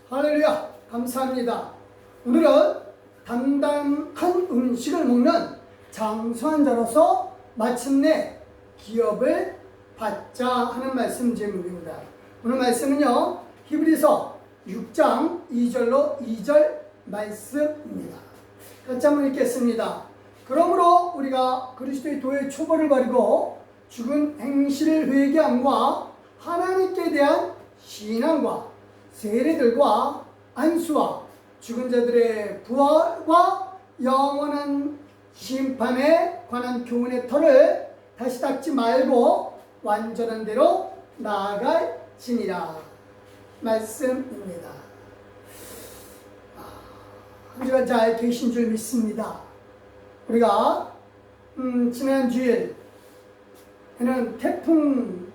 할렐루야, 감사합니다. 오늘은 단단한 음식을 먹는 장수한 자로서 마침내 기업을 받자 하는 말씀 제목입니다. 오늘 말씀은요, 히브리서 6장 2절로 2절 말씀입니다. 같이 한번 읽겠습니다. 그러므로 우리가 그리스도의 도의 초벌을 바르고 죽은 행실을 회개함과 하나님께 대한 신앙과 세례들과 안수와 죽은 자들의 부활과 영원한 심판에 관한 교훈의 터를 다시 닦지 말고 완전한 대로 나아갈지니라 말씀입니다. 한 주간 잘 계신 줄 믿습니다. 우리가 지난 주일에는 태풍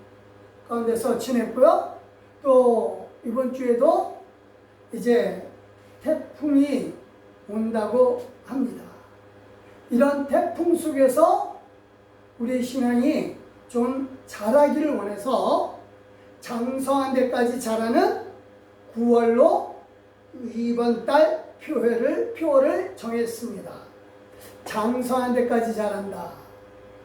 가운데서 지냈고요. 또 이번 주에도 이제 태풍이 온다고 합니다. 이런 태풍 속에서 우리의 신앙이 좀 자라기를 원해서 장성한 데까지 자라는 9월로 이번 달 표를 정했습니다. 장성한 데까지 자란다.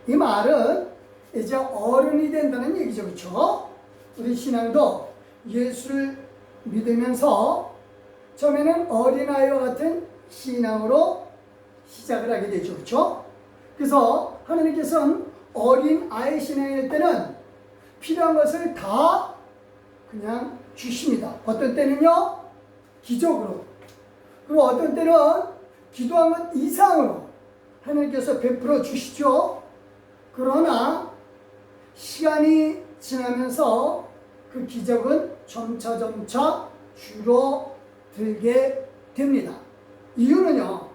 이 말은 이제 어른이 된다는 얘기죠. 그렇죠? 우리 신앙도 예수를 믿으면서 처음에는 어린아이와 같은 신앙으로 시작을 하게 되죠. 그렇죠? 그래서 하나님께서는 어린아이 신앙일 때는 필요한 것을 다 그냥 주십니다. 어떤 때는요, 기적으로. 그리고 어떤 때는 기도한 것 이상으로 하나님께서 베풀어 주시죠. 그러나 시간이 지나면서 그 기적은 점차 줄어들게 됩니다. 이유는요,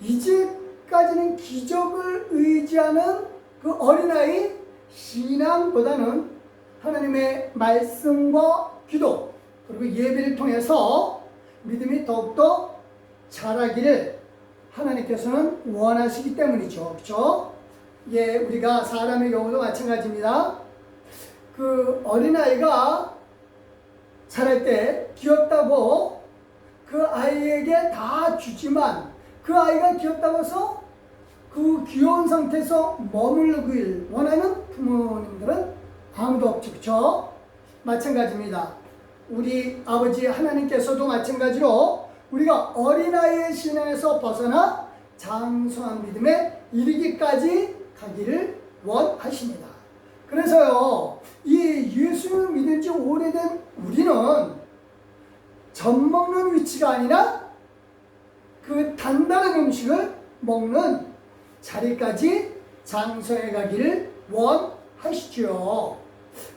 이제까지는 기적을 의지하는 그 어린아이 신앙보다는 하나님의 말씀과 기도 그리고 예배를 통해서 믿음이 더욱더 자라기를 하나님께서는 원하시기 때문이죠. 그렇죠? 예, 우리가 사람의 경우도 마찬가지입니다. 그 어린아이가 자랄 때 귀엽다고 그 아이에게 다 주지만 그 아이가 귀엽다고 해서 그 귀여운 상태에서 머물르길 원하는 부모님들은 아무도 없죠. 그렇죠? 마찬가지입니다. 우리 아버지 하나님께서도 마찬가지로 우리가 어린아이의 신앙에서 벗어나 장성한 믿음에 이르기까지 가기를 원하십니다. 그래서요, 이 예수를 믿은 지 오래된 우리는 젖 먹는 위치가 아니라 그 단단한 음식을 먹는 자리까지 장성해 가기를 원하시죠.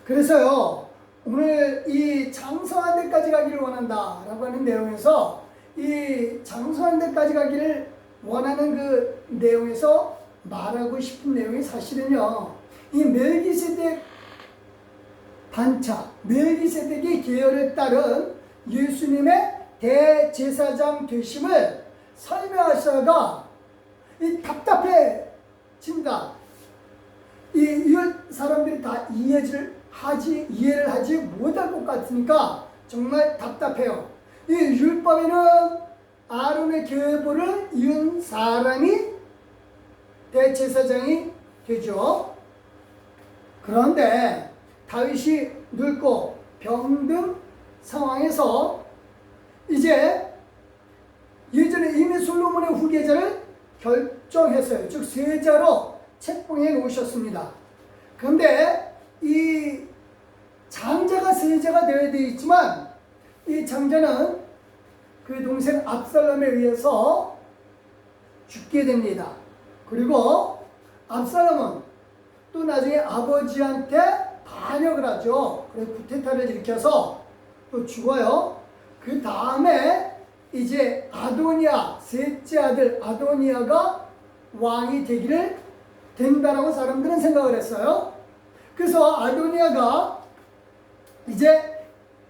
그래서요, 오늘 이 장성한 데까지 가기를 원한다 라고 하는 내용에서 이 장성한 데까지 가기를 원하는 그 내용에서 말하고 싶은 내용이 사실은요, 이 멜기세덱 반차, 멜기세덱의 계열에 따른 예수님의 대제사장 되심을 설명하시다가 이 답답해진다. 이 사람들이 다 이해를 하지 못할 것 같으니까 정말 답답해요. 이 율법에는 아론의 계보를 이은 사람이 대제사장이 되죠. 그런데 다윗이 늙고 병든 상황에서 이제 예전에 이미 솔로몬의 후계자를 결정했어요. 즉 세자로 책봉해 놓으셨습니다. 그런데 이 장자가 세자가 되어야 되어 있지만 이 장자는 그 동생 압살롬에 의해서 죽게 됩니다. 그리고 압살롬은 또 나중에 아버지한테 반역을 하죠. 그래서 쿠데타를 일으켜서 또 죽어요. 그 다음에 이제 아도니아, 셋째 아들 아도니아가 왕이 되기를 된다라고 사람들은 생각을 했어요. 그래서 아도니아가 이제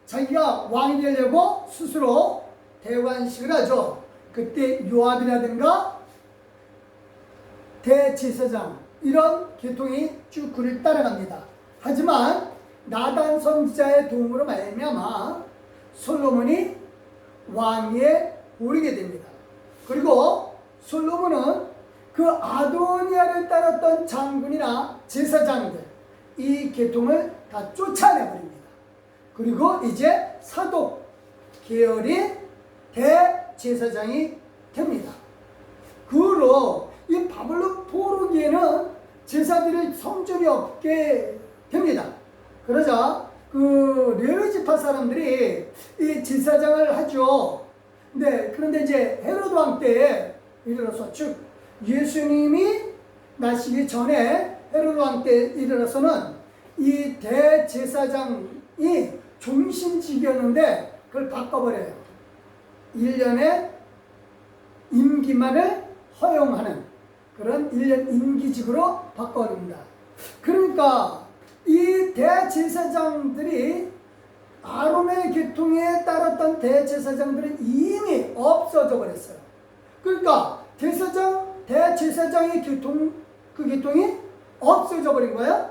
자기가 왕이 되려고 스스로 대관식을 하죠. 그때 요압이라든가 대제사장 이런 계통이 쭉 그를 따라갑니다. 하지만 나단 선지자의 도움으로 말미암아 솔로몬이 왕위에 오르게 됩니다. 그리고 솔로몬은 그 아도니아를 따랐던 장군이나 제사장들 이 계통을 다 쫓아내버립니다. 그리고 이제 사독 계열이 대제사장이 됩니다. 그 후로 이 바벨론 포로기에는 제사드릴 성전이 없게 됩니다. 그러자 그 레위 지파 사람들이 이 제사장을 하죠. 네, 그런데 이제 헤로드 왕 때에 이르러서 즉 예수님이 나시기 전에 헤로드 왕 때 이르러서는 이 대제사장이 종신직이었는데 그걸 바꿔버려요. 1년의 임기만을 허용하는 그런 1년 임기직으로 바꿔놓습니다. 그러니까 이 대제사장들이 아론의 계통에 따랐던 대제사장들은 이미 없어져 버렸어요. 그러니까 대제사장의 그 계통이 없어져 버린 거예요.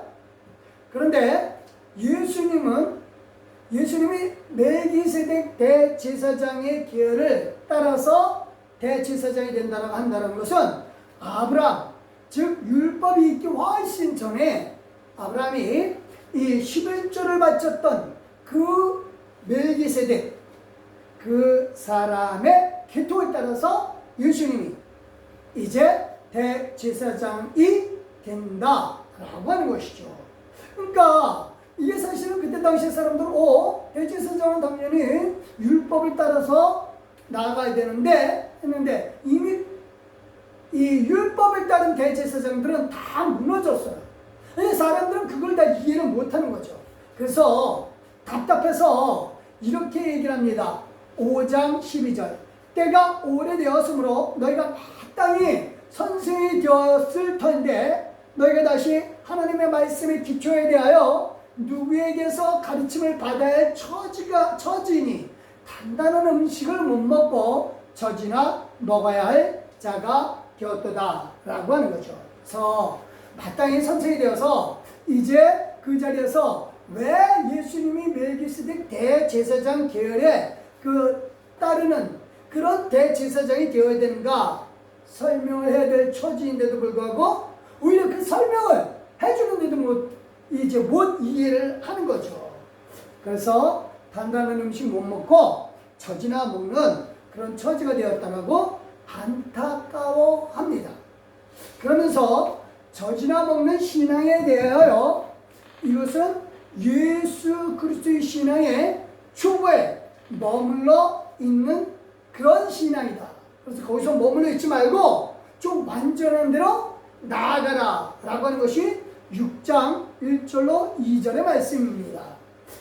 그런데 예수님이 멜기세덱 대제사장의 계열을 따라서 대제사장이 한다는 것은 아브라함, 즉 율법이 있기 훨씬 전에 아브라함이 이 11조를 바쳤던 그 멜기세덱 그 사람의 계통에 따라서 예수님이 이제 대제사장이 된다라고 하는 것이죠. 그러니까 이게 사실은 그때 당시 사람들은 대제사장은 당연히 율법을 따라서 나아가야 되는데 했는데 이미 이 율법을 따른 대제사장들은 다 무너졌어요. 사람들은 그걸 다 이해를 못하는 거죠. 그래서 답답해서 이렇게 얘기를 합니다. 5장 12절 때가 오래되었으므로 너희가 마땅히 선생이 되었을 터인데 너희가 다시 하나님의 말씀의 기초에 대하여 누구에게서 가르침을 받아야 할 처지니 단단한 음식을 못 먹고 젖이나 먹어야 할 자가 되었도다 라고 하는 거죠. 그래서 마땅히 선생이 되어서 이제 그 자리에서 왜 예수님이 멜기세덱 대제사장 계열에 그 따르는 그런 대제사장이 되어야 되는가 설명을 해야 될 처지인데도 불구하고 오히려 그 설명을 해주는데도 못 이해를 하는 거죠. 그래서 단단한 음식 못 먹고 젖이나 먹는 그런 처지가 되었다고 안타까워합니다. 그러면서 젖이나 먹는 신앙에 대하여 이것은 예수 그리스도의 신앙의 초보에 머물러 있는 그런 신앙이다. 그래서 거기서 머물러 있지 말고 좀 완전한 대로 나아가라 라고 하는 것이 6장 1절로 2절의 말씀입니다.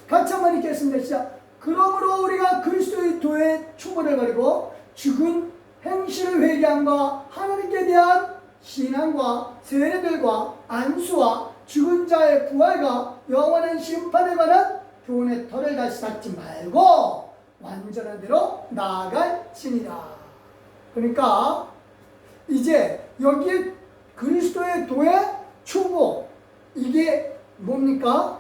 같이 한번 읽겠습니다. 시작. 그러므로 우리가 그리스도의 도의 초보를 버리고 죽은 행실을 회개함과 하나님께 대한 신앙과 세례들과 안수와 죽은 자의 부활과 영원한 심판에 관한 교훈의 털을 다시 닫지 말고 완전한 대로 나아갈지니라. 그러니까 이제 여기에 그리스도의 도의 초보 이게 뭡니까?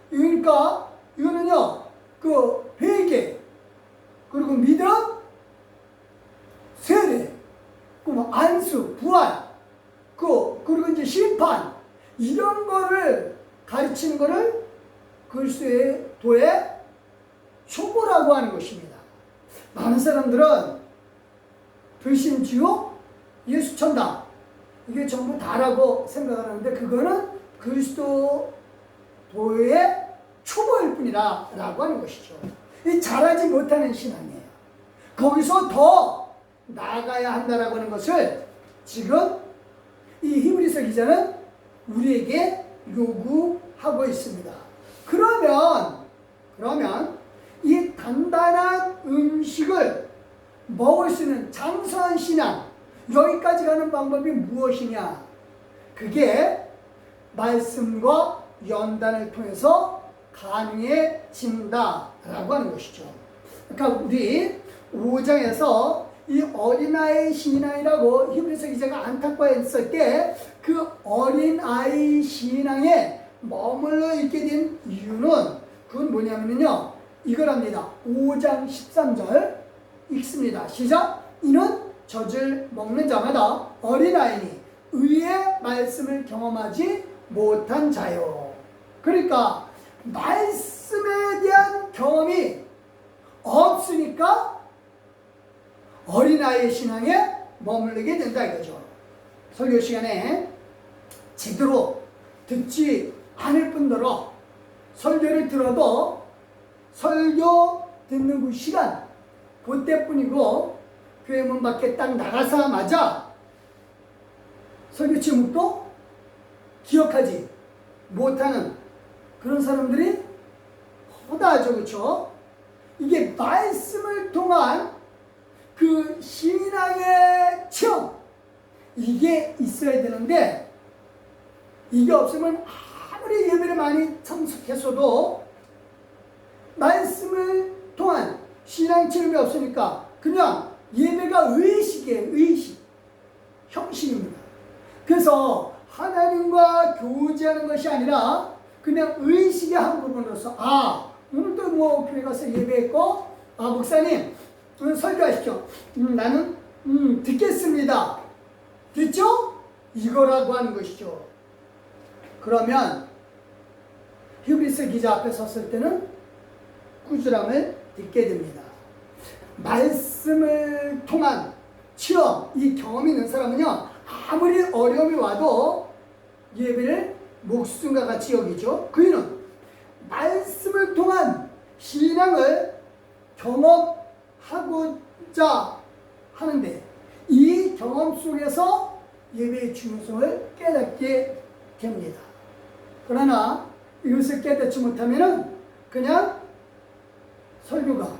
그러니까 이거는요 그 회개 그리고 믿음 세례 그 안수 부활 그리고 이제 심판 이런 거를 가르치는 거를 그리스도의 도의 초보라고 하는 것입니다. 많은 사람들은 불신지옥 예수 천당 이게 전부 다라고 생각하는데 그거는 그리스도 도의 초보일 뿐이라 라고 하는 것이죠. 이 잘하지 못하는 신앙이에요. 거기서 더 나아가야 한다라고 하는 것을 지금 이 히브리서 기자는 우리에게 요구하고 있습니다. 그러면 이 단단한 음식을 먹을 수 있는 장수한 신앙 여기까지 가는 방법이 무엇이냐? 그게 말씀과 연단을 통해서 가능해진다라고 하는 것이죠. 그러니까 우리 5장에서 이 어린아이 신앙이라고 히브리서 기자가 안타까워했을 때 그 어린아이 신앙에 머물러 있게 된 이유는 그건 뭐냐면요 이거랍니다. 5장 13절 읽습니다. 시작. 이는 젖을 먹는 자마다 어린아이니 의의 말씀을 경험하지 못한 자요. 그러니까 말씀에 대한 경험이 없으니까 어린아이의 신앙에 머무르게 된다 이거죠. 설교 시간에 제대로 듣지 않을 뿐더러 설교를 들어도 설교 듣는 그 시간 그때뿐이고 교회 문 밖에 딱 나가자마자 설교 제목도 기억하지 못하는 그런 사람들이 허다하죠. 그렇죠? 이게 말씀을 통한 그 신앙의 체험 이게 있어야 되는데 이게 없으면 아무리 예배를 많이 참석했어도 말씀을 통한 신앙 체험이 없으니까 그냥 예배가 의식이에요. 의식 형식입니다. 그래서 하나님과 교제하는 것이 아니라 그냥 의식의 한 부분으로서 오늘도 뭐 교회 가서 예배했고 목사님 오늘 설교하십시오. 나는 듣겠습니다. 됐죠? 이거라고 하는 것이죠. 그러면 히브리서 기자 앞에 섰을 때는 꾸준함을 듣게 됩니다. 말씀을 통한 체험, 이 경험이 있는 사람은요 아무리 어려움이 와도 예배를 목숨과 같이 여기죠. 그 이유는 말씀을 통한 신앙을 경험하고자 하는데 이 경험 속에서 예배의 중요성을 깨닫게 됩니다. 그러나 이것을 깨닫지 못하면 그냥 설교가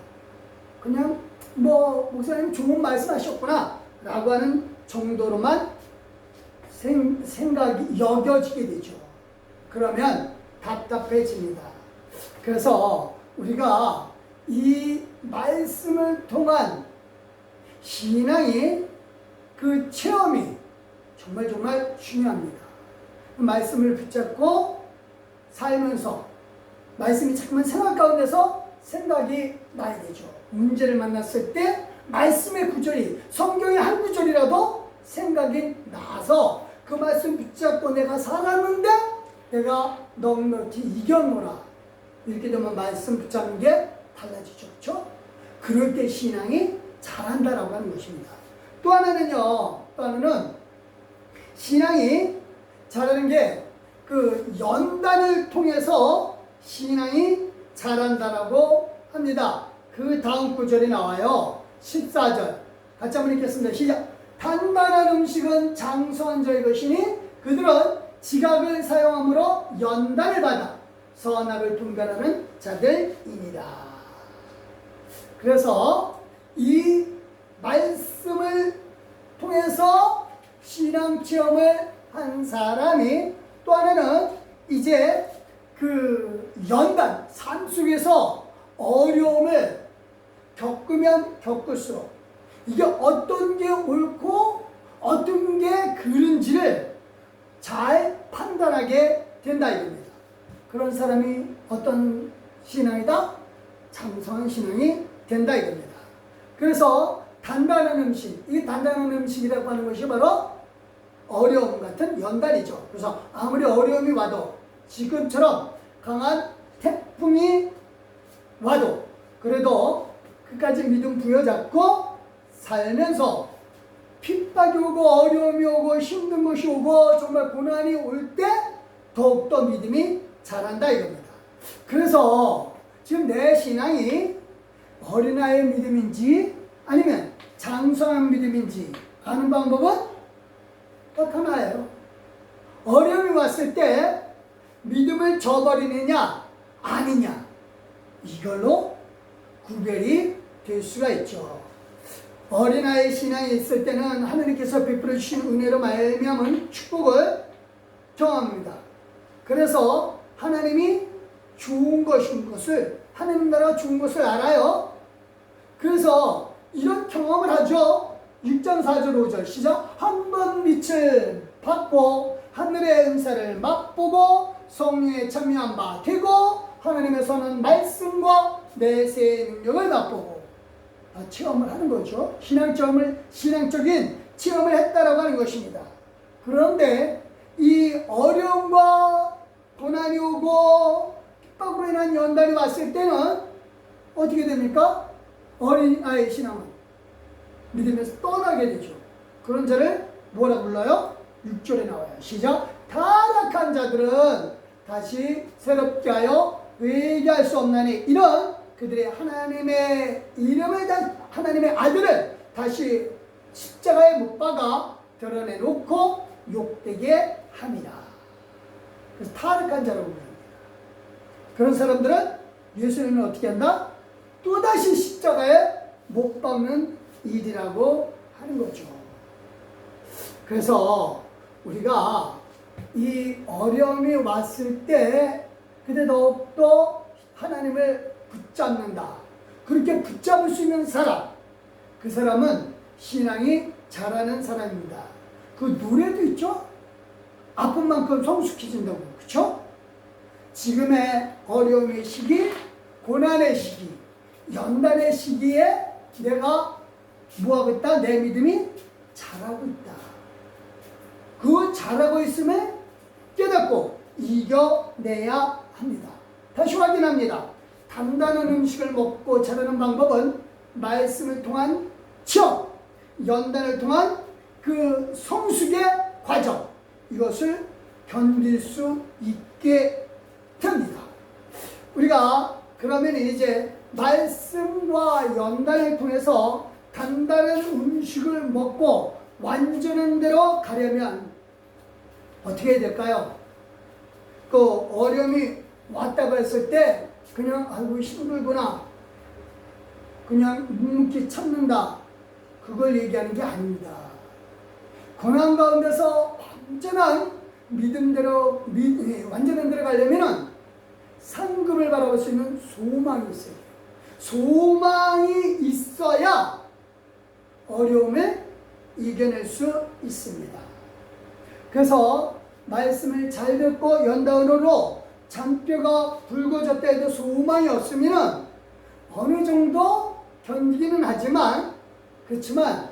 그냥 뭐 목사님 좋은 말씀 하셨구나 라고 하는 정도로만 생각이 여겨지게 되죠. 그러면 답답해집니다. 그래서 우리가 이 말씀을 통한 신앙이 그 체험이 정말 중요합니다. 말씀을 붙잡고 살면서 말씀이 자꾸만 생각 가운데서 생각이 나야 되죠. 문제를 만났을 때 말씀의 구절이 성경의 한 구절이라도 생각이 나서 그 말씀 붙잡고 내가 살았는데 내가 넉넉히 이겨노라. 이렇게 되면 말씀 붙잡는 게 달라지죠. 그렇죠? 그럴 때 신앙이 자란다라고 하는 것입니다. 또 하나는 신앙이 자라는 게 그 연단을 통해서 신앙이 자란다라고 합니다. 그 다음 구절이 나와요. 14절 같이 한번 읽겠습니다. 시작. 단단한 음식은 장수한 자의 것이니 그들은 지각을 사용함으로 연단을 받아 선악을 분간하는 자들이니라. 그래서 이 말씀을 통해서 신앙 체험을 한 사람이 또 하나는 이제 그 연단, 삶 속에서 어려움을 겪으면 겪을수록 이게 어떤 게 옳고 어떤 게 그른지를 잘 판단하게 된다 이겁니다. 그런 사람이 어떤 신앙이다? 장성한 신앙이 된다 이겁니다. 그래서 단단한 음식, 이 단단한 음식이라고 하는 것이 바로 어려움 같은 연단이죠. 그래서 아무리 어려움이 와도 지금처럼 강한 태풍이 와도 그래도 끝까지 믿음 부여잡고 살면서 핍박이 오고 어려움이 오고 힘든 것이 오고 정말 고난이 올 때 더욱더 믿음이 자란다 이겁니다. 그래서 지금 내 신앙이 어린아이의 믿음인지 아니면 장성한 믿음인지 아는 방법은 딱 하나예요. 어려움이 왔을 때 믿음을 저버리느냐 아니냐 이걸로 구별이 될 수가 있죠. 어린아이의 신앙이 있을 때는 하나님께서 베풀어 주신 은혜로 말미암은 축복을 경험합니다. 그래서 하나님이 좋은 것을 하나님 나라가 좋은 것을 알아요. 그래서 이런 경험을 하죠. 6장 4절 5절 시작. 한 번 빛을 받고 하늘의 은사를 맛보고 성령에 참여한 바 되고 하나님의 선한 말씀과 내세의 능력을 맛보고 체험을 하는 거죠. 신앙적인 체험을 했다라고 하는 것입니다. 그런데 이 어려움과 고난이 오고 핍박으로 인한 연단이 왔을 때는 어떻게 됩니까? 어린아이의 신앙은 믿음에서 떠나게 되죠. 그런 자를 뭐라 불러요? 6절에 나와요. 시작. 타락한 자들은 다시 새롭게 하여 회개할 수 없나니 이런 그들의 하나님의 이름을 단 하나님의 아들을 다시 십자가에 못 박아 드러내놓고 욕되게 합니다. 그래서 타락한 자라고 부릅니다. 그런 사람들은 예수님은 어떻게 한다? 또다시 십자가에 못 박는 일이라고 하는 거죠. 그래서 우리가 이 어려움이 왔을 때 그때 더욱더 하나님을 붙잡는다. 그렇게 붙잡을 수 있는 사람, 그 사람은 신앙이 자라는 사람입니다. 그 노래도 있죠? 아픈 만큼 성숙해진다고. 그렇죠? 지금의 어려움의 시기, 고난의 시기, 연단의 시기에 내가 뭐하고 있다? 내 믿음이 자라고 있다. 그 자라고 있음에 깨닫고 이겨내야 합니다. 다시 확인합니다. 단단한 음식을 먹고 자라는 방법은 말씀을 통한 체험, 연단을 통한 그 성숙의 과정, 이것을 견딜 수 있게 됩니다. 우리가 그러면 이제 말씀과 연단을 통해서 단단한 음식을 먹고 완전한 대로 가려면 어떻게 해야 될까요? 그 어려움이 왔다고 했을 때 그냥 아이고 힘들구나, 그냥 묵묵히 참는다, 그걸 얘기하는 게 아닙니다. 고난 가운데서 완전한 믿음대로 완전한 대로 가려면은 상급을 바라볼 수 있는 소망이 있어야 돼요. 소망이 있어야 어려움을 이겨낼 수 있습니다. 그래서 말씀을 잘 듣고 연단으로 잔뼈가 붉어졌다 해도 소망이 없으면 어느 정도 견디기는 하지만 그렇지만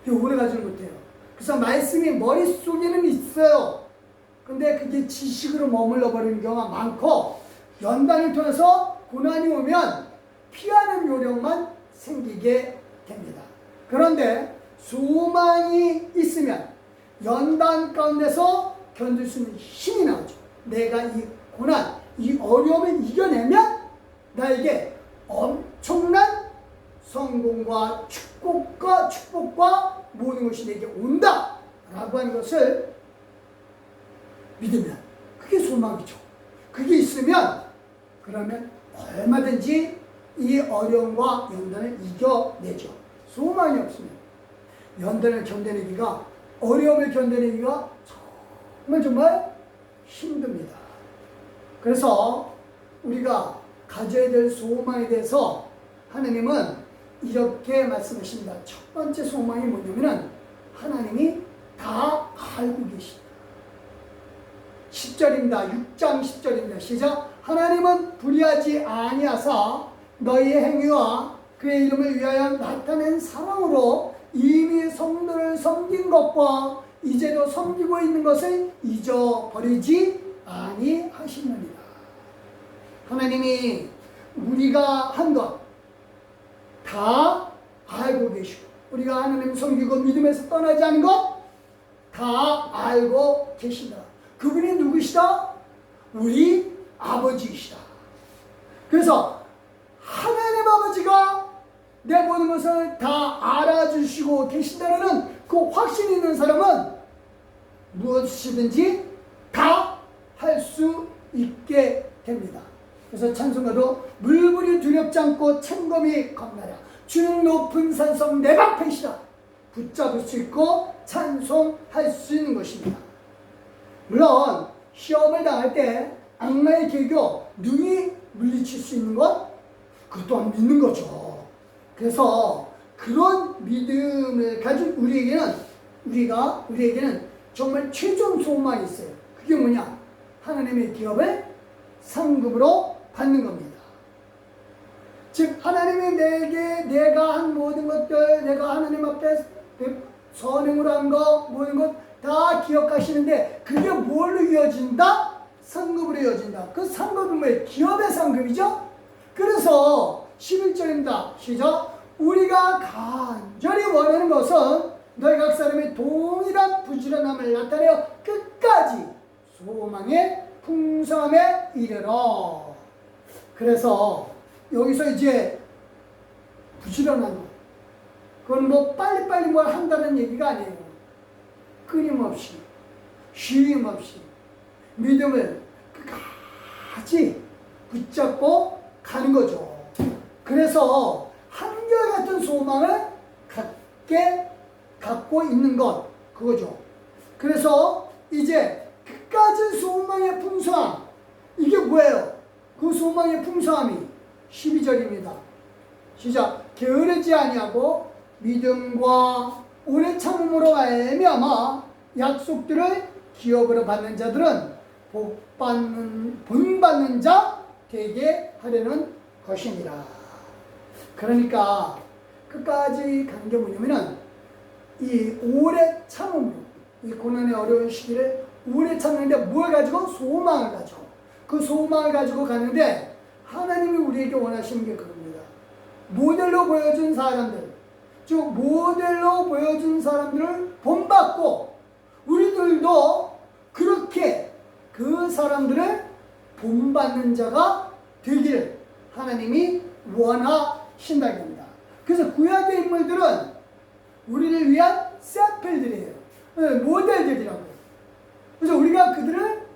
오래 가지는 못해요. 그래서 말씀이 머릿속에는 있어요. 근데 그게 지식으로 머물러 버리는 경우가 많고 연단을 통해서 고난이 오면 피하는 요령만 생기게 됩니다. 그런데 소망이 있으면 연단 가운데서 견딜 수 있는 힘이 나오죠. 내가 이 고난, 이 어려움을 이겨내면 나에게 엄청난 성공과 축복과 모든 것이 내게 온다 라고 하는 것을 믿으면 그게 소망이죠. 그게 있으면 그러면 얼마든지 이 어려움과 연단을 이겨내죠. 소망이 없으면 연단을 견뎌내기가, 어려움을 견뎌내기가 정말 힘듭니다. 그래서 우리가 가져야 될 소망에 대해서 하나님은 이렇게 말씀하십니다. 첫 번째 소망이 뭐냐면은 하나님이 다 알고 계신다. 10절입니다. 6장 10절입니다. 시작. 하나님은 불의하지 아니하사 너희의 행위와 그의 이름을 위하여 나타낸 사랑으로 이미 성도를 섬긴 것과 이제도 섬기고 있는 것을 잊어버리지 아니하시느니라. 하나님이 우리가 한 것 다 알고 계시고, 우리가 하나님 섬기고 믿음에서 떠나지 않은 것 다 알고 계신다. 그분이 누구시다? 우리 아버지이시다. 그래서 하나님 아버지가 내 모든 것을 다 알아주시고 계신다는 그 확신이 있는 사람은 무엇이든지 다 할 수 있게 됩니다. 그래서 찬송가도 물불이 두렵지 않고 창검이 겁나랴 주는 높은 산성 내 방패시다 붙잡을 수 있고 찬송할 수 있는 것입니다. 물론 시험을 당할 때 악마의 계교 능히 물리칠 수 있는 것, 그것 또한 믿는 거죠. 그래서 그런 믿음을 가진 우리에게는 정말 최종 소망이 있어요. 그게 뭐냐? 하나님의 기업을 상급으로 받는 겁니다. 즉 하나님이 내가 내가 하나님 앞에 선행을 한 거, 모든 것 다 기억하시는데 그게 뭘로 이어진다? 상급으로 이어진다. 그 상급은 뭐예요? 기업의 상급이죠? 그래서 11절입니다. 시작. 우리가 간절히 원하는 것은 너희 각 사람의 동일한 부지런함을 나타내어 끝까지 소망의 풍성함에 이르러. 그래서 여기서 이제 부지런한 것, 그건 뭐 빨리빨리 뭘 한다는 얘기가 아니에요. 끊임없이, 쉼없이 믿음을 끝까지 붙잡고 가는 거죠. 그래서 한결같은 소망을 갖고 있는 것, 그거죠. 그래서 이제 끝까지 소망의 풍성함, 이게 뭐예요? 그 소망의 풍성함이 12절입니다. 시작. 게으르지 아니하고 믿음과 오래 참음으로 말미암아 약속들을 기업으로 받는 자들은 본받는 자 되게 하려는 것이니라. 그러니까 끝까지 가는 게 뭐냐면은 이 오래 참음으로, 이 고난의 어려운 시기를 오래 참는데 뭘 가지고? 소망을 가지고. 그 소망을 가지고 가는데 하나님이 우리에게 원하시는 게 그겁니다. 모델로 보여준 사람들, 즉 모델로 보여준 사람들을 본받고 우리들도 그렇게 그 사람들을 본받는 자가 되기를 하나님이 원하신다는 겁니다. 그래서 구약의 인물들은 우리를 위한 샘플들이에요. 모델들이라고요. 그래서 우리가 그들을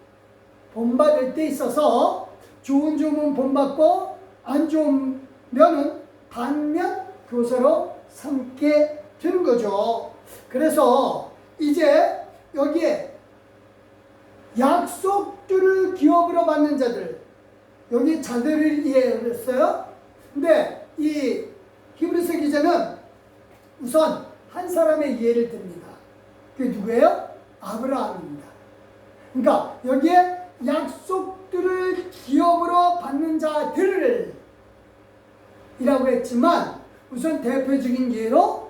본받을 때 있어서 좋은 점은 본받고 안 좋은 면은 반면 교사로 삼게 되는 거죠. 그래서 이제 여기에 약속들을 기업으로 받는 자들, 여기 자들을 이해했어요. 근데 이 히브리서 기자는 우선 한 사람의 이해를 듭니다. 그게 누구예요? 아브라함입니다. 그러니까 여기에 약속들을 기업으로 받는 자들을 이라고 했지만 우선 대표적인 예로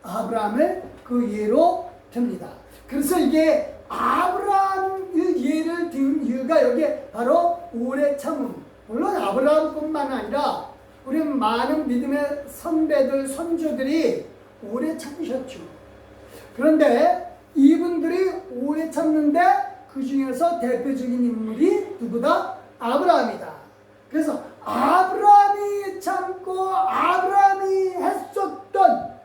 아브라함을 그 예로 듭니다. 그래서 이게 아브라함의 예를 든 이유가 여기에 바로 오래 참음. 물론 아브라함뿐만 아니라 우리 많은 믿음의 선배들, 선조들이 오래 참으셨죠. 그런데 이분들이 오래 참는데 그 중에서 대표적인 인물이 누구다? 아브라함이다. 그래서 아브라함이 참고 아브라함이 했었던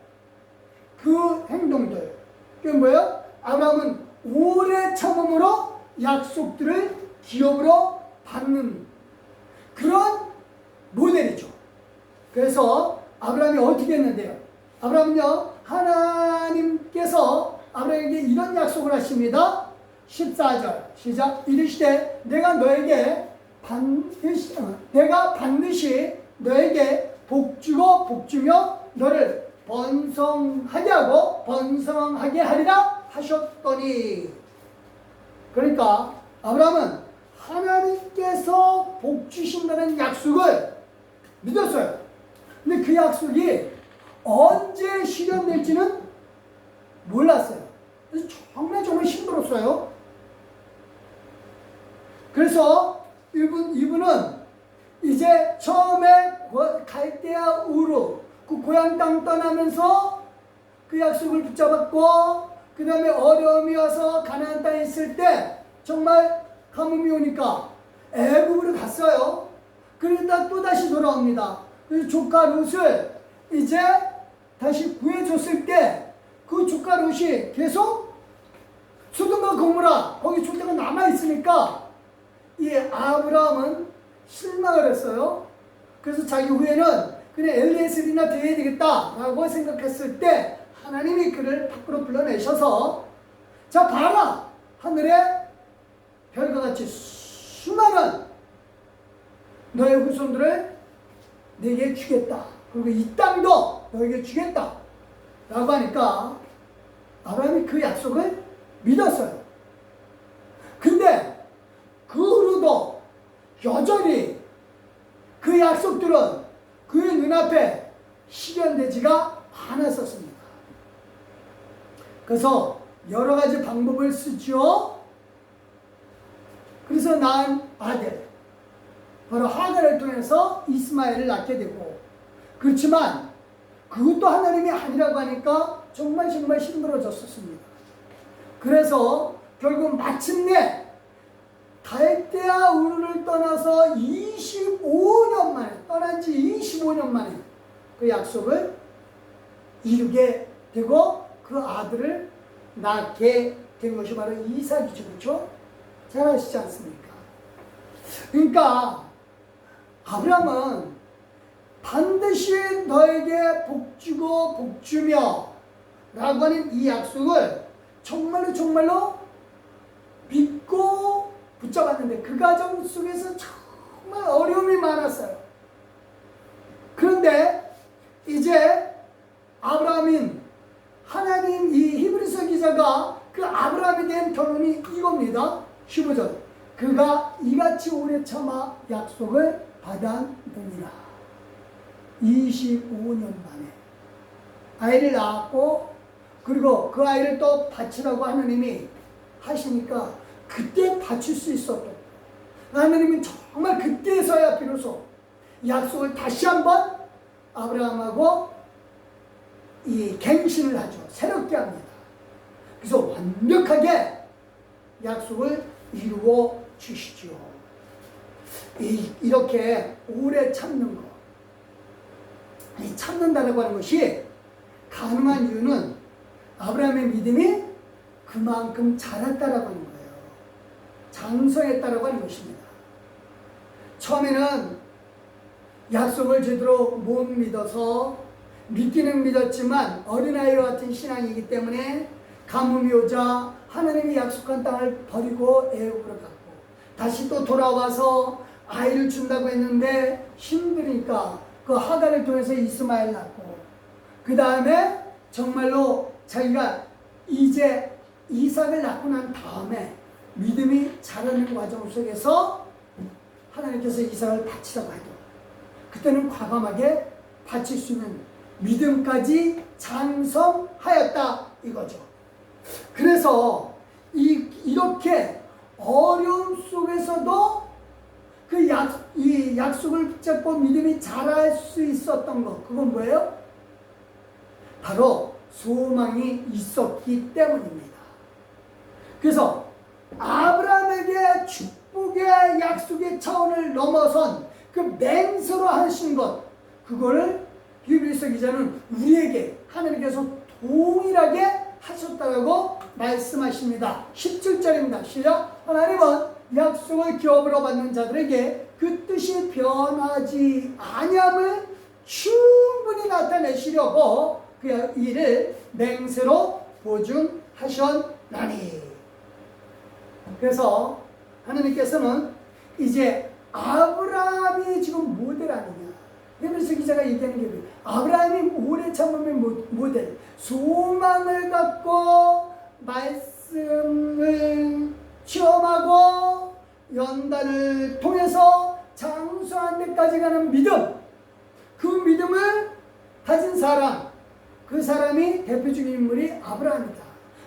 그 행동들, 그게 뭐예요? 아브라함은 오래 참음으로 약속들을 기업으로 받는 그런 모델이죠. 그래서 아브라함이 어떻게 했는데요? 아브라함은요, 하나님께서 아브라함에게 이런 약속을 하십니다. 14절 시작. 이르시되 내가 반드시 너에게 복주고 복주며 너를 번성하게 하고 번성하게 하리라 하셨더니. 그러니까 아브라함은 하나님께서 복주신다는 약속을 믿었어요. 근데 그 약속이 언제 실현될지는 몰랐어요. 그래서 정말 힘들었어요. 그래서 이분은 이제 처음에 갈대아 우르 그 고향 땅 떠나면서 그 약속을 붙잡았고, 그 다음에 어려움이 와서 가나안 땅에 있을 때 정말 가뭄이 오니까 애굽으로 갔어요. 그러다 또 다시 돌아옵니다. 그래서 조카 룻을 이제 다시 구해줬을 때 그 조카 룻이 계속 소돔과 고모라 거기 족대가 남아있으니까 이 아브라함은 실망을 했어요. 그래서 자기 후에는 그냥 엘리에셀이나 되어야 되겠다라고 생각했을 때 하나님이 그를 밖으로 불러내셔서 자 봐라, 하늘에 별과 같이 수많은 너의 후손들을 내게 주겠다. 그리고 이 땅도 너에게 주겠다 라고 하니까 아브라함이 그 약속을 믿었어요. 근데 그 후로도 여전히 그 약속들은 그의 눈앞에 실현되지가 많았었습니다. 그래서 여러 가지 방법을 쓰죠. 그래서 낳은 아들, 바로 하갈을 통해서 이스마엘을 낳게 되고, 그렇지만 그것도 하나님이 아니라고 하니까 정말 힘들어졌었습니다. 그래서 결국 마침내 갈대아 우르를 떠나서 25년 만에, 떠난 지 25년 만에 그 약속을 이루게 되고 그 아들을 낳게 된 것이 바로 이삭이죠. 그렇죠? 잘 아시지 않습니까? 그러니까 아브라함은 반드시 너에게 복주고 복주며 라고 하는 이 약속을 정말로 믿고 붙잡았는데 그 과정 속에서 정말 어려움이 많았어요. 그런데 이제 아브라함인 하나님, 이 히브리서 기자가 그 아브라함에 대한 결론이 이겁니다. 15절. 그가 이같이 오래 참아 약속을 받았느니라. 25년 만에 아이를 낳았고, 그리고 그 아이를 또 바치라고 하나님이 하시니까 그때 바칠 수 있었던, 하나님은 정말 그때서야 비로소 약속을 다시 한번 아브라함하고 이 갱신을 하죠. 새롭게 합니다. 그래서 완벽하게 약속을 이루어 주시죠. 이렇게 오래 참는 것, 이 참는다라고 하는 것이 가능한 이유는 아브라함의 믿음이 그만큼 자랐다라고 하는 거예요. 장성했다라고 하는 것입니다. 처음에는 약속을 제대로 못 믿어서, 믿기는 믿었지만 어린아이와 같은 신앙이기 때문에 가뭄이 오자 하나님이 약속한 땅을 버리고 애굽으로 갔고, 다시 또 돌아와서 아이를 준다고 했는데 힘드니까 그 하갈을 통해서 이스마엘 낳고, 그 다음에 정말로 자기가 이제 이삭을 낳고 난 다음에 믿음이 자라는 과정 속에서 하나님께서 이삭을 바치라고 하죠. 그때는 과감하게 바칠 수 있는 믿음까지 장성하였다 이거죠. 그래서 이렇게 어려움 속에서도 이 약속을 붙잡고 믿음이 자랄 수 있었던 것, 그건 뭐예요? 바로 소망이 있었기 때문입니다. 그래서 아브라함에게 축복의 약속의 차원을 넘어선 그 맹세로 하신 것, 그거를 히브리서 기자는 우리에게 하나님께서 동일하게 하셨다고 말씀하십니다. 17절입니다. 시작. 하나님은 약속을 기업으로 받는 자들에게 그 뜻이 변하지 아니함을 충분히 나타내시려고 그 일을 맹세로 보증하셨나니. 그래서 하나님께서는 이제 아브라함이 지금 모델 아니냐. 히브리서 기자가 얘기하는 게 뭐예요? 아브라함이 오래 참으면 모델, 소망을 갖고 말씀을 체험하고 연단을 통해서 장수한 데까지 가는 믿음, 그 믿음을 가진 사람, 그 사람이 대표적인 인물이 아브라함이다.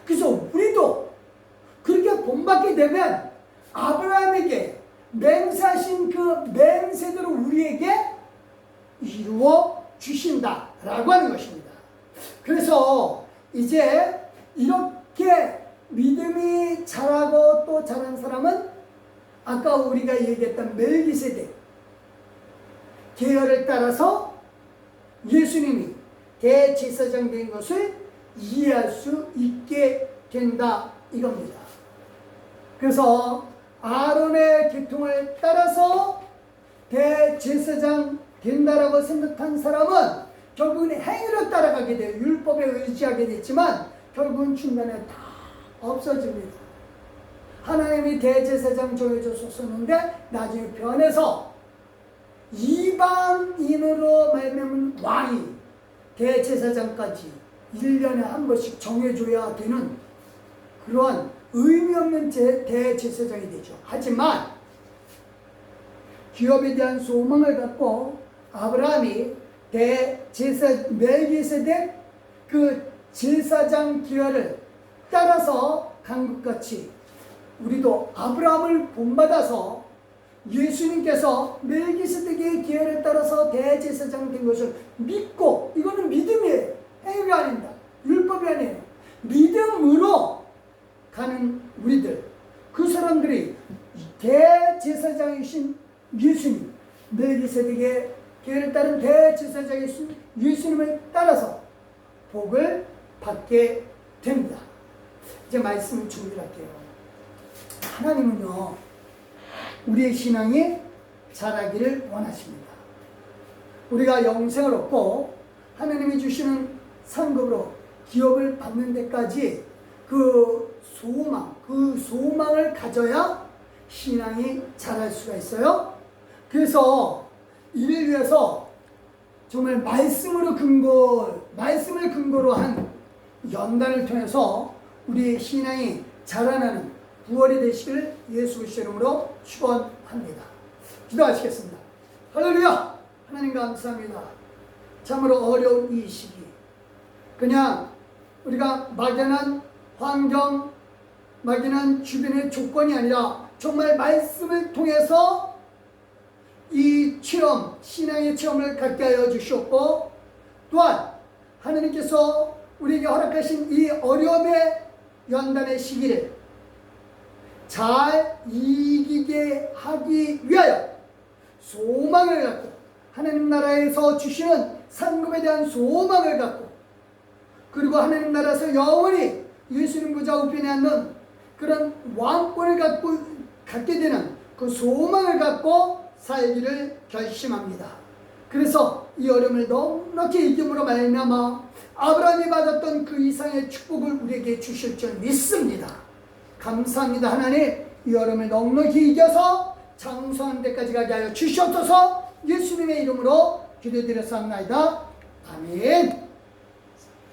그래서 우리도 그렇게 본받게 되면 아브라함에게 맹세하신 그 맹세대로 우리에게 이루어 주신다라고 하는 것입니다. 그래서 이제 이렇게 믿음이 자라고 또 자란 사람은 아까 우리가 얘기했던 멜기세덱 계열을 따라서 예수님이 대제사장 된 것을 이해할 수 있게 된다 이겁니다. 그래서 아론의 계통을 따라서 대제사장 된다라고 생각한 사람은 결국은 행위로 따라가게 돼요. 율법에 의지하게 됐지만 결국은 중간에 다 없어집니다. 하나님이 대제사장 정해줬었는데 나중에 변해서 이방인으로 말미암은 왕이 대제사장까지 1년에 한 번씩 정해줘야 되는 그러한 의미 없는 대제사장이 되죠. 하지만 기업에 대한 소망을 갖고 아브라함이 멜기세덱 그 제사장 기회를 따라서 간 것 같이 우리도 아브라함을 본받아서 예수님께서 멜기세덱의 기회를 따라서 대제사장 된 것을 믿고, 이거는 믿음이에요. 행위가 아닙니다. 율법이 아니에요. 믿음으로 가는 우리들, 그 사람들이 대제사장이신 예수님, 멜기세덱의 기회를 따른 대제사장이신 예수님을 따라서 복을 받게 됩니다. 이제 말씀을 준비할게요. 하나님은요, 우리의 신앙이 자라기를 원하십니다. 우리가 영생을 얻고 하나님이 주시는 상급으로 기업을 받는 데까지 그 소망을 가져야 신앙이 자랄 수가 있어요. 그래서 이를 위해서 정말 말씀을 근거로 한 연단을 통해서 우리의 신앙이 자라나는 9월이 되시길 예수 그리스도의 이름으로 축원합니다. 기도하시겠습니다. 할렐루야! 하나님 감사합니다. 참으로 어려운 이 시기, 그냥 우리가 막연한 환경, 막연한 주변의 조건이 아니라 정말 말씀을 통해서 이 체험, 신앙의 체험을 갖게 하여 주셨고, 또한 하나님께서 우리에게 허락하신 이 어려움의 연단의 시기를 잘 이기게 하기 위하여 소망을 갖고, 하나님 나라에서 주시는 상급에 대한 소망을 갖고, 그리고 하나님 나라에서 영원히 예수님 보좌 우편에 앉는 그런 왕권을 갖게 되는 그 소망을 갖고 살기를 결심합니다. 그래서 이 어려움을 넉넉히 이김으로 말미암아 아브라함이 받았던 그 이상의 축복을 우리에게 주실 줄 믿습니다. 감사합니다. 하나님, 이 어려움을 넉넉히 이겨서 장수하는 데까지 가게 하여 주시옵소서. 예수님의 이름으로 기도드렸사옵나이다. 아멘.